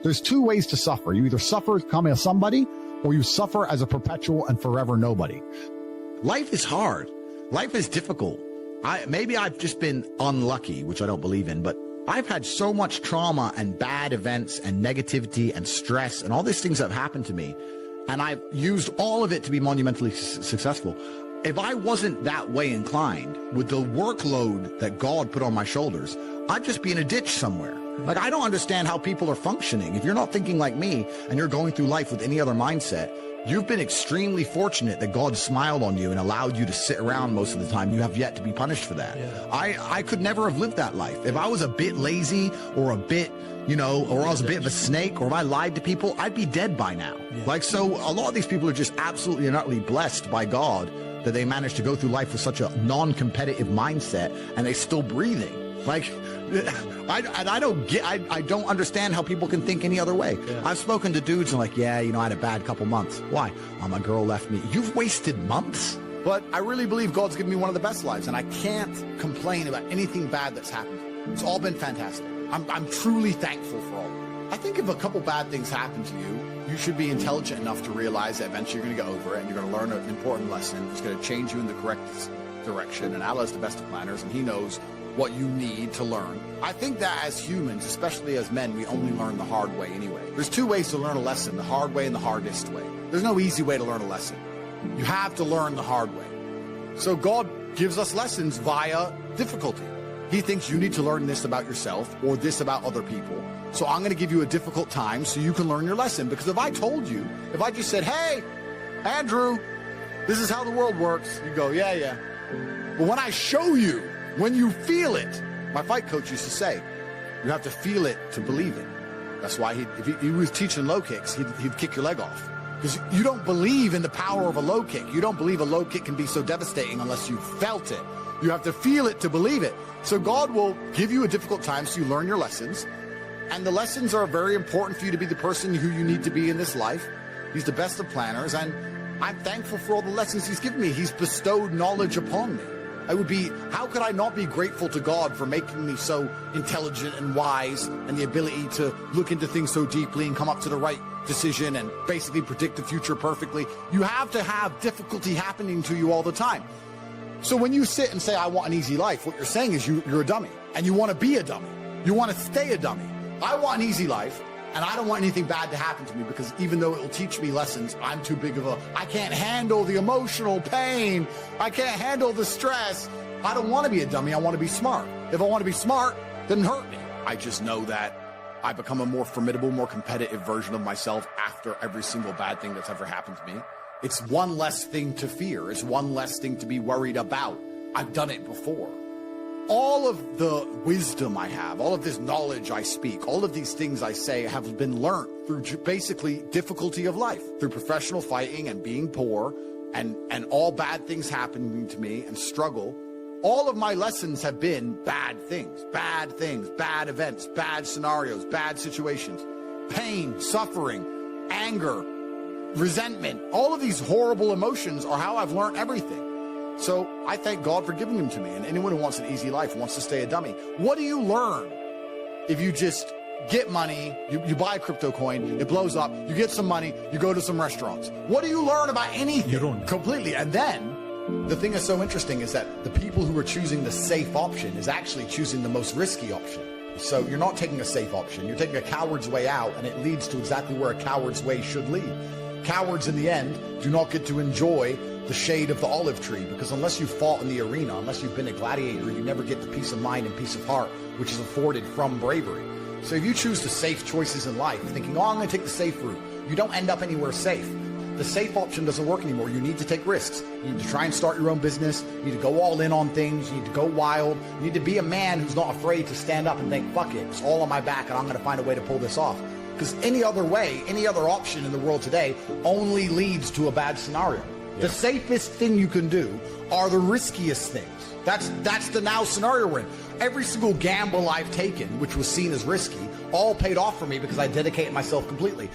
There's two ways to suffer. You either suffer becoming a somebody, or you suffer as a perpetual and forever nobody. Life is hard. Life is difficult. Maybe I've just been unlucky, which I don't believe in, but I've had so much trauma and bad events and negativity and stress and all these things that have happened to me, and I've used all of it to be monumentally successful. If I wasn't that way inclined, with the workload that God put on my shoulders, I'd just be in a ditch somewhere. Like, I don't understand how people are functioning. If you're not thinking like me and you're going through life with any other mindset, you've been extremely fortunate that God smiled on you and allowed you to sit around most of the time. You have yet to be punished for that. Yeah. I could never have lived that life. If I was a bit lazy or a bit, or I was a bit of a snake, or if I lied to people, I'd be dead by now. Yeah. Like, so a lot of these people are just absolutely and utterly blessed by God that they managed to go through life with such a non-competitive mindset and they're still breathing. Like, I don't understand how people can think any other way. Yeah. I've spoken to dudes and like, yeah, I had a bad couple months. Why? My girl left me. You've wasted months? But I really believe God's given me one of the best lives, and I can't complain about anything bad that's happened. It's all been fantastic. I'm truly thankful for all of it. I think if a couple bad things happen to you, you should be intelligent enough to realize that eventually you're going to get over it and you're going to learn an important lesson. It's going to change you in the correct direction. And Allah's the best of planners, and He knows what you need to learn. I think that as humans, especially as men, we only learn the hard way anyway. There's two ways to learn a lesson, the hard way and the hardest way. There's no easy way to learn a lesson. You have to learn the hard way. So God gives us lessons via difficulty. He thinks you need to learn this about yourself or this about other people. So I'm going to give you a difficult time so you can learn your lesson. Because if I told you, if I just said, hey, Andrew, this is how the world works, you go, yeah. But when I show you, when you feel it, my fight coach used to say, you have to feel it to believe it. That's why if he was teaching low kicks, he'd kick your leg off. Because you don't believe in the power of a low kick. You don't believe a low kick can be so devastating unless you felt it. You have to feel it to believe it. So God will give you a difficult time so you learn your lessons. And the lessons are very important for you to be the person who you need to be in this life. He's the best of planners, and I'm thankful for all the lessons He's given me. He's bestowed knowledge upon me. How could I not be grateful to God for making me so intelligent and wise, and the ability to look into things so deeply and come up to the right decision and basically predict the future perfectly? You have to have difficulty happening to you all the time. So when you sit and say, I want an easy life, what you're saying is you're a dummy, and you want to be a dummy. You want to stay a dummy. I want an easy life, and I don't want anything bad to happen to me, because even though it will teach me lessons, I'm too big of I can't handle the emotional pain. I can't handle the stress. I don't want to be a dummy. I want to be smart. If I want to be smart, then hurt me. I just know that I become a more formidable, more competitive version of myself after every single bad thing that's ever happened to me. It's one less thing to fear. It's one less thing to be worried about. I've done it before. All of the wisdom I have, all of this knowledge I speak, all of these things I say have been learned through basically difficulty of life, through professional fighting and being poor and all bad things happening to me and struggle. All of my lessons have been bad things, bad events, bad scenarios, bad situations, pain, suffering, anger, resentment. All of these horrible emotions are how I've learned everything. So I thank God for giving them to me. And anyone who wants an easy life wants to stay a dummy. What do you learn if you just get money, you buy a crypto coin, it blows up, you get some money, you go to some restaurants? What do you learn about anything? You don't. Completely. And then the thing that's so interesting is that the people who are choosing the safe option is actually choosing the most risky option. So you're not taking a safe option. You're taking a coward's way out, and it leads to exactly where a coward's way should lead. Cowards in the end do not get to enjoy the shade of the olive tree, because unless you fought in the arena, unless you've been a gladiator, you never get the peace of mind and peace of heart which is afforded from bravery. So if you choose the safe choices in life, thinking, I'm going to take the safe route, you don't end up anywhere safe. The safe option doesn't work anymore. You need to take risks. You need to try and start your own business. You need to go all in on things. You need to go wild. You need to be a man who's not afraid to stand up and think, fuck it, it's all on my back and I'm going to find a way to pull this off. Because any other way, any other option in the world today only leads to a bad scenario. Yeah. The safest thing you can do are the riskiest things. That's the now scenario we're in. Every single gamble I've taken, which was seen as risky, all paid off for me because I dedicated myself completely.